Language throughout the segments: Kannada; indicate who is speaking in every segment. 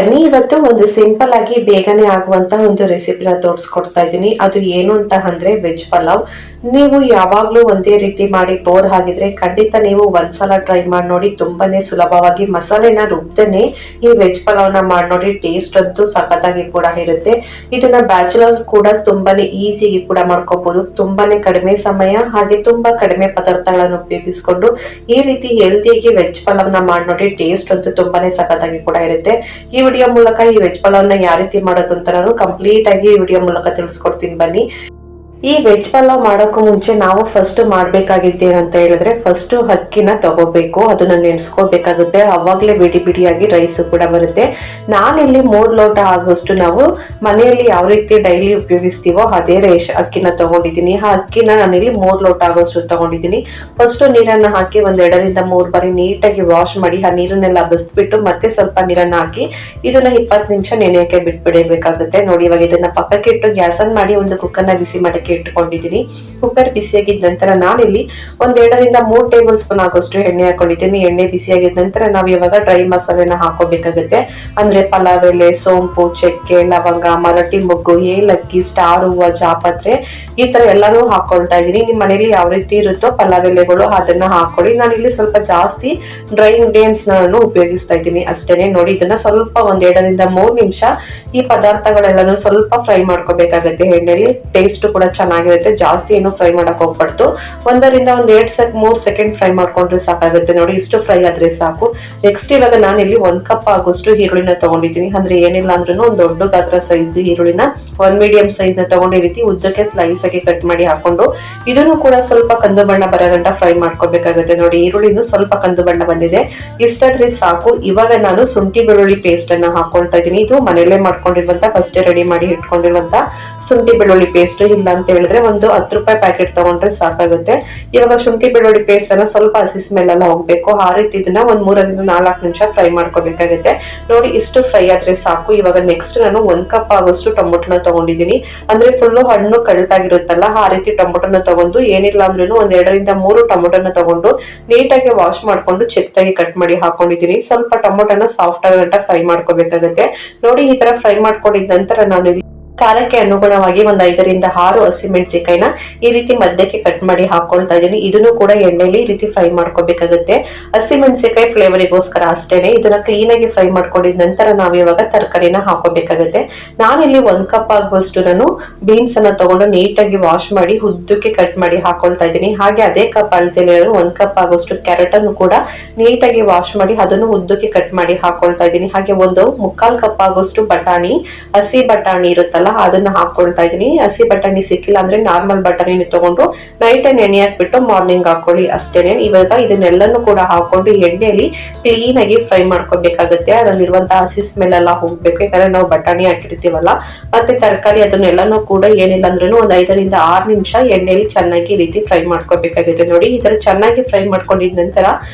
Speaker 1: ಬನ್ನಿ ಇವತ್ತು ಒಂದು ಸಿಂಪಲ್ ಆಗಿ ಬೇಗನೆ ಆಗುವಂತ ಒಂದು ರೆಸಿಪಿನ ತೋರಿಸ್ಕೊಡ್ತಾ ಇದ್ದೀನಿ. ಅದು ಏನು ಅಂತ ಅಂದ್ರೆ ವೆಜ್ ಪಲಾವ್. ನೀವು ಯಾವಾಗ್ಲೂ ಒಂದೇ ರೀತಿ ಮಾಡಿ ಬೋರ್ ಆಗಿದ್ರೆ ಖಂಡಿತ ನೀವು ಒಂದ್ಸಲ ಟ್ರೈ ಮಾಡಿ ನೋಡಿ. ತುಂಬಾನೇ ಸುಲಭವಾಗಿ ಮಸಾಲೆನ ರುಬ್ದೇನೆ ಈ ವೆಜ್ ಪಲಾವ್ನ ಮಾಡಿ ನೋಡಿ. ಟೇಸ್ಟ್ ಅಂತೂ ಸಖತ್ತಾಗಿ ಕೂಡ ಇರುತ್ತೆ. ಇದನ್ನ ಬ್ಯಾಚುಲರ್ಸ್ ಕೂಡ ತುಂಬಾನೇ ಈಸಿಯಾಗಿ ಕೂಡ ಮಾಡ್ಕೋಬಹುದು. ತುಂಬಾನೇ ಕಡಿಮೆ ಸಮಯ ಹಾಗೆ ತುಂಬಾ ಕಡಿಮೆ ಪದಾರ್ಥಗಳನ್ನು ಉಪಯೋಗಿಸಿಕೊಂಡು ಈ ರೀತಿ ಹೆಲ್ದಿಯಾಗಿ ವೆಜ್ ಪಲಾವ್ನ ಮಾಡಿ ನೋಡಿ. ಟೇಸ್ಟ್ ಅಂತೂ ತುಂಬಾನೇ ಸಖತ್ತಾಗಿ ಕೂಡ ಇರುತ್ತೆ. ಈ ವಿಡಿಯೋ ಮೂಲಕ ಈ ವೆಜ್ ಪಲಾವ್ನ ಯಾವ ರೀತಿ ಮಾಡೋದು ಅಂತ ನಾನು ಕಂಪ್ಲೀಟ್ ಆಗಿ ಈ ವಿಡಿಯೋ ಮೂಲಕ ತಿಳಿಸ್ಕೊಡ್ತೀನಿ ಬನ್ನಿ. ಈ ವೆಜ್ ಪಲಾವ್ ಮಾಡೋಕ್ಕೂ ಮುಂಚೆ ನಾವು ಫಸ್ಟ್ ಮಾಡ್ಬೇಕಾಗಿದ್ದೇನಂತ ಹೇಳಿದ್ರೆ ಫಸ್ಟ್ ಅಕ್ಕಿನ ತಗೋಬೇಕು, ಅದನ್ನ ನೆನೆಸ್ಕೋಬೇಕಾಗುತ್ತೆ. ಅವಾಗ್ಲೇ ಬಿಡಿ ಬಿಡಿಯಾಗಿ ರೈಸ್ ಕೂಡ ಬರುತ್ತೆ. ನಾನಿಲ್ಲಿ 3 ಲೋಟ ಆಗೋಷ್ಟು ನಾವು ಮನೆಯಲ್ಲಿ ಯಾವ ರೀತಿ ಡೈಲಿ ಉಪಯೋಗಿಸ್ತೀವೋ ಅದೇ ಅಕ್ಕಿನ ತಗೊಂಡಿದ್ದೀನಿ. ಆ ಅಕ್ಕಿನ ನಾನಿಲ್ಲಿ 3 ಲೋಟ ಆಗೋಷ್ಟು ತಗೊಂಡಿದ್ದೀನಿ. ಫಸ್ಟ್ ನೀರನ್ನ ಹಾಕಿ 1 2 3 ಬಾರಿ ನೀಟಾಗಿ ವಾಶ್ ಮಾಡಿ ಆ ನೀರನ್ನೆಲ್ಲ ಬಸ್ಬಿಟ್ಟು ಮತ್ತೆ ಸ್ವಲ್ಪ ನೀರನ್ನ ಹಾಕಿ ಇದನ್ನ 20 ನಿಮಿಷ ನೆನೆಯಕ್ಕೆ ಬಿಟ್ಬಿಡಬೇಕಾಗುತ್ತೆ. ನೋಡಿ, ಇವಾಗ ಇದನ್ನ ಪಕ್ಕಕ್ಕೆ ಇಟ್ಟು ಗ್ಯಾಸ್ ಆನ್ ಮಾಡಿ ಒಂದು ಕುಕ್ಕರ್ನ ಬಿಸಿ ಮಾಡಕ್ಕೆ ಇಟ್ಕೊಂಡಿದ್ದೀನಿ. ಕುಕ್ಕರ್ ಬಿಸಿಯಾಗಿದ್ದ ನಂತರ ನಾನಿಲ್ಲಿ 1 2 3 ಟೇಬಲ್ ಸ್ಪೂನ್ ಆಗೋಷ್ಟು ಎಣ್ಣೆ ಹಾಕೊಂಡಿದ್ದೀನಿ. ಎಣ್ಣೆ ಬಿಸಿಯಾಗಿದ್ದ ನಂತರ ನಾವು ಇವಾಗ ಡ್ರೈ ಮಸಾಲೆನ ಹಾಕೋಬೇಕಾಗುತ್ತೆ. ಅಂದ್ರೆ ಪಲಾವ್ ಎಲೆ, ಸೋಂಪು, ಚಕ್ಕೆ, ಲವಂಗ, ಮರಾಠಿ ಮೊಗ್ಗು, ಏಲಕ್ಕಿ, ಸ್ಟಾರ್ ಹೂವು, ಜಾಪತ್ರೆ, ಈ ತರ ಎಲ್ಲಾನು ಹಾಕೊಳ್ತಾ ಇದೀನಿ. ನಿಮ್ ಮನೇಲಿ ಯಾವ ರೀತಿ ಇರುತ್ತೋ ಪಲಾವ್ ಎಲೆಗಳು ಅದನ್ನ ಹಾಕೊಳ್ಳಿ. ನಾನಿಲ್ಲಿ ಸ್ವಲ್ಪ ಜಾಸ್ತಿ ಡ್ರೈ ಇಂಗ್ರೀಡಿಯೆಂಟ್ಸ್ ನಾನು ಉಪಯೋಗಿಸ್ತಾ ಇದ್ದೀನಿ ಅಷ್ಟೇನೆ. ನೋಡಿ, ಇದನ್ನ ಸ್ವಲ್ಪ 1 2 3 ನಿಮಿಷ ಈ ಪದಾರ್ಥಗಳೆಲ್ಲಾನು ಸ್ವಲ್ಪ ಫ್ರೈ ಮಾಡ್ಕೋಬೇಕಾಗುತ್ತೆ ಎಣ್ಣೆಲಿ. ಟೇಸ್ಟ್ ಕೂಡ ಚೆನ್ನಾಗಿರುತ್ತೆ. ಜಾಸ್ತಿ ಏನು ಫ್ರೈ ಮಾಡಕ್ ಹೋಗ್ಬಾರ್ದು. 1 2 3 ಸೆಕೆಂಡ್ ಫ್ರೈ ಮಾಡ್ಕೊಂಡ್ರೆ ಸಾಕಾಗುತ್ತೆ. ನೋಡಿ, ಇಷ್ಟು ಫ್ರೈ ಆದ್ರೆ ಸಾಕು. ನೆಕ್ಸ್ಟ್ ಇವಾಗ ನಾನಿಲ್ಲಿ 1 ಕಪ್ ಆಗೋಷ್ಟು ಈರುಳ್ಳಿನ ತಗೊಂಡಿದ್ದೀನಿ. ಅಂದ್ರೆ ಏನಿಲ್ಲ ಅಂದ್ರೂ ಒಂದು ದೊಡ್ಡ ಗಾತ್ರ ಸೈಜ್ ಈರುಳ್ಳಿನ 1 ಮೀಡಿಯಂ ಸೈಜ್ ನ ತಗೊಂಡು ಈ ರೀತಿ ಉದ್ದಕ್ಕೆ ಸ್ಲೈಸ್ ಆಗಿ ಕಟ್ ಮಾಡಿ ಹಾಕೊಂಡು ಇದನ್ನು ಕೂಡ ಸ್ವಲ್ಪ ಕಂದು ಬಣ್ಣ ಬರಗಂಟ ಫ್ರೈ ಮಾಡ್ಕೋಬೇಕಾಗುತ್ತೆ. ನೋಡಿ, ಈರುಳ್ಳಿನೂ ಸ್ವಲ್ಪ ಕಂದು ಬಣ್ಣ ಬಂದಿದೆ, ಇಷ್ಟಾದ್ರೆ ಸಾಕು. ಇವಾಗ ನಾನು ಶುಂಠಿ ಬೆಳ್ಳುಳ್ಳಿ ಪೇಸ್ಟ್ ಅನ್ನ ಹಾಕೊಳ್ತಾ ಇದ್ದೀನಿ. ಇದು ಮನೆಯಲ್ಲೇ ಮಾಡ್ಕೊಂಡಿರುವಂತ ಫಸ್ಟ್ ರೆಡಿ ಮಾಡಿ ಇಟ್ಕೊಂಡಿರುವಂತ ಶುಂಠಿ ಬೆಳ್ಳುಳ್ಳಿ ಪೇಸ್ಟ್. ಇಲ್ಲ ಅಂತ ಹೇಳಿದ್ರೆ ಒಂದು 10 ರೂಪಾಯಿ ಪ್ಯಾಕೆಟ್ ತಗೊಂಡ್ರೆ ಸಾಕಾಗುತ್ತೆ. ಇವಾಗ ಶುಂಠಿ ಬೆಳ್ಳುಳ್ಳಿ ಪೇಸ್ಟ್ ಅನ್ನ ಸ್ವಲ್ಪ ಹಸಿ ಸ್ಮೆಲ್ ಎಲ್ಲ ಹೋಗ್ಬೇಕು. ಆ ರೀತಿ ಇದನ್ನ 1 3 4 ನಿಮಿಷ ಫ್ರೈ ಮಾಡ್ಕೋಬೇಕಾಗುತ್ತೆ. ನೋಡಿ, ಇಷ್ಟು ಫ್ರೈ ಆದ್ರೆ ಸಾಕು. ಇವಾಗ ನೆಕ್ಸ್ಟ್ ನಾನು 1 ಕಪ್ ಆಗೋಷ್ಟು ಟೊಮೊಟೊನ ತಗೊಂಡಿದ್ದೀನಿ. ಅಂದ್ರೆ ಫುಲ್ಲು ಹಣ್ಣು ಕಳ್ತಾಗಿರುತ್ತಲ್ಲ ಆ ರೀತಿ ಟೊಮೊಟೊನ ತಗೊಂಡು ಏನಿಲ್ಲ ಅಂದ್ರೂ 1 2 3 ಟೊಮೊಟೊನ ತಗೊಂಡು ನೀಟಾಗಿ ವಾಶ್ ಮಾಡ್ಕೊಂಡು ಚಿಕ್ಕದಾಗಿ ಕಟ್ ಮಾಡಿ ಹಾಕೊಂಡಿದ್ದೀನಿ. ಸ್ವಲ್ಪ ಟೊಮೊಟೊನ ಸಾಫ್ಟ್ ಆಗಂಟ ಫ್ರೈ ಮಾಡ್ಕೋಬೇಕಾಗುತ್ತೆ. ನೋಡಿ, ಈ ತರ ಫ್ರೈ ಮಾಡ್ಕೊಂಡಿದ ನಂತರ ನಾನು ಖಾರಕ್ಕೆ ಅನುಗುಣವಾಗಿ 1 5 ರಿಂದ 6 ಹಸಿಮೆಣಸಿನಕಾಯಿನ ಈ ರೀತಿ ಮಧ್ಯಕ್ಕೆ ಕಟ್ ಮಾಡಿ ಹಾಕೊಳ್ತಾ ಇದ್ದೀನಿ. ಇದನ್ನು ಕೂಡ ಎಣ್ಣೆಲಿ ಈ ರೀತಿ ಫ್ರೈ ಮಾಡ್ಕೋಬೇಕಾಗುತ್ತೆ. ಹಸಿಮೆಣಸಿನಕಾಯಿ ಫ್ಲೇವರಿಗೋಸ್ಕರ ಅಷ್ಟೇನೆ. ಇದನ್ನ ಕ್ಲೀನ್ ಆಗಿ ಫ್ರೈ ಮಾಡ್ಕೊಂಡಿದ ನಂತರ ನಾವು ಇವಾಗ ತರಕಾರಿನ ಹಾಕೋಬೇಕಾಗುತ್ತೆ. ನಾನಿಲ್ಲಿ 1 ಕಪ್ ಆಗುವಷ್ಟು ನಾನು ಬೀನ್ಸ್ ಅನ್ನ ತಗೊಂಡು ನೀಟಾಗಿ ವಾಶ್ ಮಾಡಿ ಉದ್ದಕ್ಕೆ ಕಟ್ ಮಾಡಿ ಹಾಕೊಳ್ತಾ ಇದ್ದೀನಿ. ಹಾಗೆ ಅದೇ ಕಪ್ ಅಳತೆಯಲ್ಲಿ 1 ಕಪ್ ಆಗುವಷ್ಟು ಕ್ಯಾರೆಟ್ ಅನ್ನು ಕೂಡ ನೀಟಾಗಿ ವಾಶ್ ಮಾಡಿ ಅದನ್ನು ಉದ್ದಕ್ಕೆ ಕಟ್ ಮಾಡಿ ಹಾಕೊಳ್ತಾ ಇದ್ದೀನಿ. ಹಾಗೆ 1/4 ಕಪ್ ಆಗುವಷ್ಟು ಬಟಾಣಿ, ಹಸಿ ಬಟಾಣಿ ಇರುತ್ತಲ್ಲ ಅದನ್ನ ಹಾಕೊಳ್ತಾ ಇದೀನಿ. ಹಸಿ ಬಟಾಣಿ ಸಿಕ್ಕಿಲ್ಲ ಅಂದ್ರೆ ನಾರ್ಮಲ್ ಬಟಾಣಿ ತಗೊಂಡು ನೈಟ್ ನೆನೆ ಹಾಕ್ಬಿಟ್ಟು ಮಾರ್ನಿಂಗ್ ಹಾಕೊಳ್ಳಿ ಅಷ್ಟೇನೆ. ಇವಾಗ ಇದನ್ನೆಲ್ಲನೂ ಕೂಡ ಹಾಕೊಂಡು ಎಣ್ಣೆಯಲ್ಲಿ ಕ್ಲೀನ್ ಆಗಿ ಫ್ರೈ ಮಾಡ್ಕೋಬೇಕಾಗುತ್ತೆ. ಅದರಲ್ಲಿರುವಂತಹ ಹಸಿ ಸ್ಮೆಲ್ ಎಲ್ಲ ಹೋಗ್ಬೇಕು. ಯಾಕಂದ್ರೆ ನಾವು ಬಟಾಣಿ ಹಾಕಿರ್ತೀವಲ್ಲ ಮತ್ತೆ ತರಕಾರಿ ಅದನ್ನೆಲ್ಲನೂ ಕೂಡ ಏನಿಲ್ಲ ಅಂದ್ರೂ 1 5 ರಿಂದ 6 ನಿಮಿಷ ಎಣ್ಣೆಯಲ್ಲಿ ಚೆನ್ನಾಗಿ ಈ ರೀತಿ ಫ್ರೈ ಮಾಡ್ಕೋಬೇಕಾಗುತ್ತೆ. ನೋಡಿ, ಈ ತರ ಚೆನ್ನಾಗಿ ಫ್ರೈ ಮಾಡ್ಕೊಂಡಿದ ನಂತರ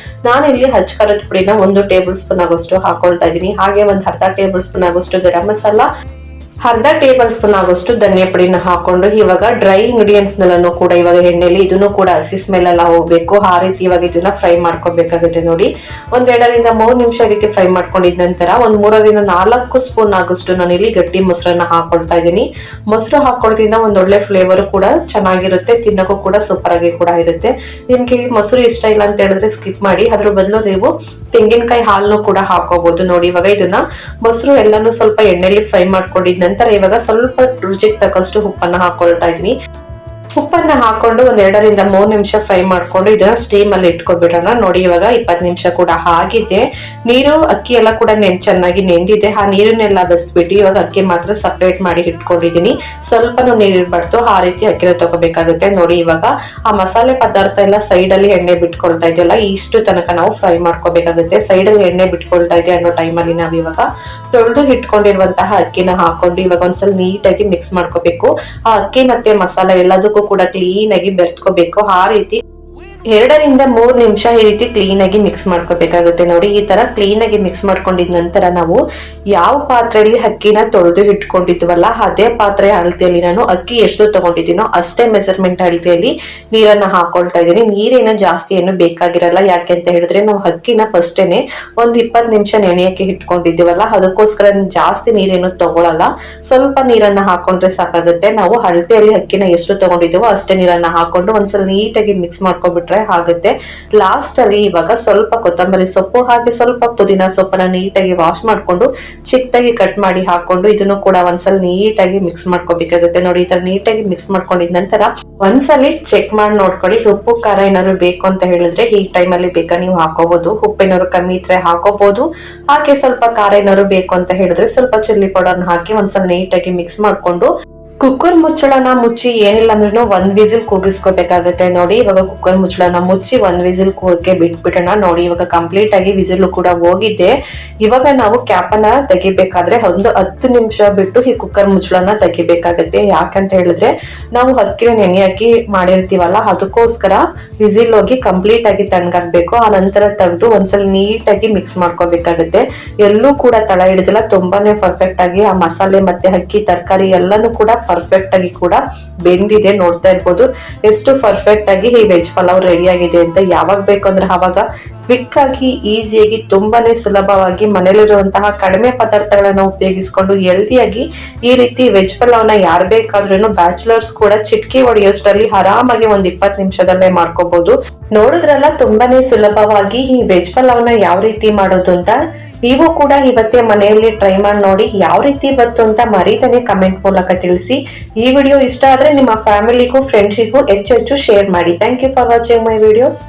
Speaker 1: ನಾನಿಲ್ಲಿ ಹಚ್ಚ ಖಾರದ ಪುಡಿನ 1 ಟೇಬಲ್ ಸ್ಪೂನ್ ಆಗೋಷ್ಟು ಹಾಕೊಳ್ತಾ ಇದೀನಿ. ಹಾಗೆ 1/2 ಟೇಬಲ್ ಸ್ಪೂನ್ ಆಗೋಷ್ಟು ಗರಂ ಮಸಾಲ, 1/2 ಟೇಬಲ್ ಸ್ಪೂನ್ ಆಗೋಷ್ಟು ಧನಿಯಾ ಪುಡಿನ ಹಾಕೊಂಡು ಇವಾಗ ಡ್ರೈ ಇಂಗ್ರೀಡಿಯೆಂಟ್ಸ್ ನೆಲ್ಲನೂ ಕೂಡ ಇವಾಗ ಎಣ್ಣೆಲಿ ಇದನ್ನು ಕೂಡ ಹಸಿ ಸ್ಮೆಲ್ ಎಲ್ಲ ಹೋಗ್ಬೇಕು. ಆ ರೀತಿ ಇವಾಗ ಇದನ್ನ ಫ್ರೈ ಮಾಡ್ಕೋಬೇಕಾಗುತ್ತೆ. ನೋಡಿ, 1 2 ರಿಂದ 3 ನಿಮಿಷ ರೀತಿ ಫ್ರೈ ಮಾಡ್ಕೊಂಡಿದ ನಂತರ 1 3 ರಿಂದ 4 ಸ್ಪೂನ್ ಆಗೋಷ್ಟು ನಾನು ಇಲ್ಲಿ ಗಟ್ಟಿ ಮೊಸರನ್ನ ಹಾಕೊಳ್ತಾ ಇದ್ದೀನಿ. ಮೊಸರು ಹಾಕೊಳ್ಳೋದ್ರಿಂದ ಒಂದೊಳ್ಳೆ ಫ್ಲೇವರ್ ಕೂಡ ಚೆನ್ನಾಗಿರುತ್ತೆ, ತಿನ್ನೋಕ್ಕೂ ಕೂಡ ಸೂಪರ್ ಆಗಿ ಕೂಡ ಇರುತ್ತೆ. ನಿಮ್ಗೆ ಮೊಸರು ಇಷ್ಟ ಇಲ್ಲ ಅಂತ ಹೇಳಿದ್ರೆ ಸ್ಕಿಪ್ ಮಾಡಿ. ಅದ್ರ ಬದಲು ನೀವು ತೆಂಗಿನಕಾಯಿ ಹಾಲನ್ನು ಕೂಡ ಹಾಕೋಬಹುದು. ನೋಡಿ, ಇವಾಗ ಇದನ್ನ ಮೊಸರು ಎಲ್ಲಾನು ಸ್ವಲ್ಪ ಎಣ್ಣೆಲಿ ಫ್ರೈ ಮಾಡ್ಕೊಂಡಿದ್ದ ನಂತರ ಇವಾಗ ಸ್ವಲ್ಪ ರುಚಿಗೆ ತಕ್ಕಷ್ಟು ಉಪ್ಪನ್ನ ಹಾಕೊಳ್ತಾ ಇದೀನಿ. ಉಪ್ಪನ್ನ ಹಾಕೊಂಡು 1 2 ರಿಂದ 3 ನಿಮಿಷ ಫ್ರೈ ಮಾಡ್ಕೊಂಡು ಇದನ್ನ ಸ್ಟೀಮ್ ಅಲ್ಲಿ ಇಟ್ಕೊಬಿಡೋಣ. ನೋಡಿ, ಇವಾಗ 20 ನಿಮಿಷ ಕೂಡ ಆಗಿದೆ. ನೀರು ಅಕ್ಕಿ ಎಲ್ಲ ಕೂಡ ಚೆನ್ನಾಗಿ ನೆಂದಿದೆ. ಆ ನೀರನ್ನೆಲ್ಲ ಬಸ್ಬಿಟ್ಟು ಇವಾಗ ಅಕ್ಕಿ ಮಾತ್ರ ಸಪರೇಟ್ ಮಾಡಿ ಇಟ್ಕೊಂಡಿದೀನಿ. ಸ್ವಲ್ಪನೂ ನೀರು ಇರಬಾರ್ದು, ಆ ರೀತಿ ಅಕ್ಕಿನ ತಗೋಬೇಕಾಗುತ್ತೆ. ನೋಡಿ, ಇವಾಗ ಆ ಮಸಾಲೆ ಪದಾರ್ಥ ಎಲ್ಲ ಸೈಡ್ ಅಲ್ಲಿ ಎಣ್ಣೆ ಬಿಟ್ಕೊಳ್ತಾ ಇದೆಯಲ್ಲ ಇಷ್ಟು ತನಕ ನಾವು ಫ್ರೈ ಮಾಡ್ಕೋಬೇಕಾಗುತ್ತೆ. ಸೈಡ್ ಅಲ್ಲಿ ಎಣ್ಣೆ ಬಿಟ್ಕೊಳ್ತಾ ಇದೆ ಅನ್ನೋ ಟೈಮಲ್ಲಿ ನಾವು ಇವಾಗ ತೊಳೆದು ಇಟ್ಕೊಂಡಿರುವಂತಹ ಅಕ್ಕಿನ ಹಾಕೊಂಡು ಇವಾಗ ಒಂದ್ಸಲ ನೀಟಾಗಿ ಮಿಕ್ಸ್ ಮಾಡ್ಕೋಬೇಕು. ಆ ಅಕ್ಕಿ ಮತ್ತೆ ಮಸಾಲೆ ಎಲ್ಲದಕ್ಕೂ ಕೂಡ ಕ್ಲೀನ್ ಆಗಿ ಬೆರೆತ್ಕೋಬೇಕು. ಆ ರೀತಿ 2ರಿಂದ 3 ನಿಮಿಷ ಈ ರೀತಿ ಕ್ಲೀನ್ ಆಗಿ ಮಿಕ್ಸ್ ಮಾಡ್ಕೋಬೇಕಾಗುತ್ತೆ ನೋಡಿ. ಈ ತರ ಕ್ಲೀನ್ ಆಗಿ ಮಿಕ್ಸ್ ಮಾಡ್ಕೊಂಡಿದ ನಂತರ ನಾವು ಯಾವ ಪಾತ್ರೆಯಲ್ಲಿ ಅಕ್ಕಿನ ತೊಳೆದು ಇಟ್ಕೊಂಡಿದ್ವಲ್ಲ ಅದೇ ಪಾತ್ರೆ ಅಳತೆಯಲ್ಲಿ ನಾನು ಅಕ್ಕಿ ಎಷ್ಟು ತಗೊಂಡಿದ್ದೀನೋ ಅಷ್ಟೇ ಮೆಜರ್ಮೆಂಟ್ ಅಳತೆಯಲ್ಲಿ ನೀರನ್ನ ಹಾಕೊಳ್ತಾ ಇದ್ದೀನಿ. ನೀರೇನು ಜಾಸ್ತಿ ಏನು ಬೇಕಾಗಿರಲ್ಲ. ಯಾಕೆ ಅಂತ ಹೇಳಿದ್ರೆ ನಾವು ಅಕ್ಕಿನ ಫಸ್ಟೇನೆ ಒಂದು 20 ನಿಮಿಷ ನೆನೆಯಕ್ಕೆ ಇಟ್ಕೊಂಡಿದ್ದೀವಲ್ಲ, ಅದಕ್ಕೋಸ್ಕರ ಜಾಸ್ತಿ ನೀರೇನು ತಗೊಳಲ್ಲ. ಸ್ವಲ್ಪ ನೀರನ್ನ ಹಾಕೊಂಡ್ರೆ ಸಾಕಾಗುತ್ತೆ. ನಾವು ಅಳತೆಯಲ್ಲಿ ಅಕ್ಕಿನ ಎಷ್ಟು ತಗೊಂಡಿದ್ದೀವೋ ಅಷ್ಟೇ ನೀರನ್ನ ಹಾಕೊಂಡು ಒಂದ್ಸಲ ನೀಟಾಗಿ ಮಿಕ್ಸ್ ಮಾಡ್ಕೊಬಿಟ್ರೆ ಆಗುತ್ತೆ. ಲಾಸ್ಟ್ ಅಲ್ಲಿ ಇವಾಗ ಸ್ವಲ್ಪ ಕೊತ್ತಂಬರಿ ಸೊಪ್ಪು ಹಾಗೆ ಸ್ವಲ್ಪ ಪುದೀನ ಸೊಪ್ಪನ್ನ ನೀಟಾಗಿ ವಾಶ್ ಮಾಡ್ಕೊಂಡು ಚಿಕ್ಕದಾಗಿ ಕಟ್ ಮಾಡಿ ಹಾಕೊಂಡು ಇದನ್ನು ಕೂಡ ಒಂದ್ಸಲ ನೀಟಾಗಿ ಮಿಕ್ಸ್ ಮಾಡ್ಕೋಬೇಕಾಗುತ್ತೆ ನೋಡಿ. ಈ ತರ ನೀಟಾಗಿ ಮಿಕ್ಸ್ ಮಾಡ್ಕೊಂಡಿದ ನಂತರ ಒಂದ್ಸಲಿ ಚೆಕ್ ಮಾಡಿ ನೋಡ್ಕೊಳ್ಳಿ. ಉಪ್ಪು ಖಾರ ಏನಾದ್ರು ಬೇಕು ಅಂತ ಹೇಳಿದ್ರೆ ಈ ಟೈಮ್ ಅಲ್ಲಿ ಬೇಕಾ ನೀವು ಹಾಕೋಬಹುದು. ಉಪ್ಪು ಏನಾದ್ರು ಕಮ್ಮಿ ಇದ್ರೆ ಹಾಕೋಬಹುದು. ಹಾಗೆ ಸ್ವಲ್ಪ ಖಾರ ಏನಾದ್ರು ಬೇಕು ಅಂತ ಹೇಳಿದ್ರೆ ಸ್ವಲ್ಪ ಚಿಲ್ಲಿ ಪೌಡರ್ನ ಹಾಕಿ ಒಂದ್ಸಲ ನೀಟಾಗಿ ಮಿಕ್ಸ್ ಮಾಡ್ಕೊಂಡು ಕುಕ್ಕರ್ ಮುಚ್ಚಳನ ಮುಚ್ಚಿ ಏನಿಲ್ಲ ಅಂದ್ರೂ 1 ವಿಸಿಲ್ ಕೂಗಿಸ್ಕೋಬೇಕಾಗುತ್ತೆ ನೋಡಿ. ಇವಾಗ ಕುಕ್ಕರ್ ಮುಚ್ಚಳನ ಮುಚ್ಚಿ 1 ವಿಸಿಲ್ ಕೂಗಕ್ಕೆ ಬಿಟ್ಬಿಡೋಣ ನೋಡಿ. ಇವಾಗ ಕಂಪ್ಲೀಟ್ ಆಗಿ ವಿಸಿಲ್ ಕೂಡ ಹೋಗಿದೆ. ಇವಾಗ ನಾವು ಕ್ಯಾಪ್ ಅನ್ನ ತೆಗಿಬೇಕಾದ್ರೆ ಒಂದು 10 ನಿಮಿಷ ಬಿಟ್ಟು ಈ ಕುಕ್ಕರ್ ಮುಚ್ಚಳನ ತೆಗಿಬೇಕಾಗುತ್ತೆ. ಯಾಕಂತ ಹೇಳಿದ್ರೆ ನಾವು ಅಕ್ಕಿನ ನೆನೆ ಹಾಕಿ ಮಾಡಿರ್ತೀವಲ್ಲ, ಅದಕ್ಕೋಸ್ಕರ ವಿಸಿಲ್ ಹೋಗಿ ಕಂಪ್ಲೀಟ್ ಆಗಿ ತಣ್ಣಗಾಗ್ಬೇಕು. ಆ ನಂತರ ತೆಗೆದು ಒಂದ್ಸಲ ನೀಟಾಗಿ ಮಿಕ್ಸ್ ಮಾಡ್ಕೋಬೇಕಾಗುತ್ತೆ. ಎಲ್ಲೂ ಕೂಡ ತಳ ಹಿಡಿದಿಲ್ಲ, ತುಂಬಾನೇ ಪರ್ಫೆಕ್ಟ್ ಆಗಿ ಆ ಮಸಾಲೆ ಮತ್ತೆ ಅಕ್ಕಿ ತರಕಾರಿ ಎಲ್ಲಾನು ಕೂಡ ಪರ್ಫೆಕ್ಟ್ ಆಗಿ ಕೂಡ ಬೆಂದಿದೆ. ನೋಡ್ತಾ ಇರ್ಬೋದು ಎಷ್ಟು ಪರ್ಫೆಕ್ಟ್ ಆಗಿ ಈ ವೆಜ್ ಪಲಾವ್ ರೆಡಿ ಆಗಿದೆ ಅಂತ. ಯಾವಾಗ ಬೇಕಂದ್ರೆ ಅವಾಗ ಕ್ವಿಕ್ ಆಗಿ ಈಸಿಯಾಗಿ ತುಂಬಾನೇ ಸುಲಭವಾಗಿ ಮನೇಲಿರುವಂತಹ ಕಡಿಮೆ ಪದಾರ್ಥಗಳನ್ನ ಉಪಯೋಗಿಸ್ಕೊಂಡು ಹೆಲ್ದಿಯಾಗಿ ಈ ರೀತಿ ವೆಜ್ ಪಲಾವ್ನ ಯಾರು ಬೇಕಾದ್ರೂ ಬ್ಯಾಚುಲರ್ಸ್ ಕೂಡ ಚಿಟ್ಕಿ ಹೊಡೆಯೋಷ್ಟರಲ್ಲಿ ಆರಾಮಾಗಿ ಒಂದು 20 ನಿಮಿಷದಲ್ಲೇ ಮಾಡ್ಕೋಬಹುದು. ನೋಡಿದ್ರಲ್ಲ ತುಂಬಾನೇ ಸುಲಭವಾಗಿ ಈ ವೆಜ್ ಪಲಾವ್ನ ಯಾವ ರೀತಿ ಮಾಡೋದು ಅಂತ. ನೀವು ಕೂಡ ಇವತ್ತೇ ಮನೆಯಲ್ಲಿ ಟ್ರೈ ಮಾಡಿ ನೋಡಿ ಯಾವ ರೀತಿ ಬಂತು ಅಂತ ಮರೀತಾನೆ ಕಮೆಂಟ್ ಮೂಲಕ ತಿಳಿಸಿ. ಈ ವಿಡಿಯೋ ಇಷ್ಟ ಆದ್ರೆ ನಿಮ್ಮ ಫ್ಯಾಮಿಲಿಗೂ ಫ್ರೆಂಡ್ಸಿಗೂ ಹೆಚ್ಚು ಶೇರ್ ಮಾಡಿ. Thank you for watching my videos.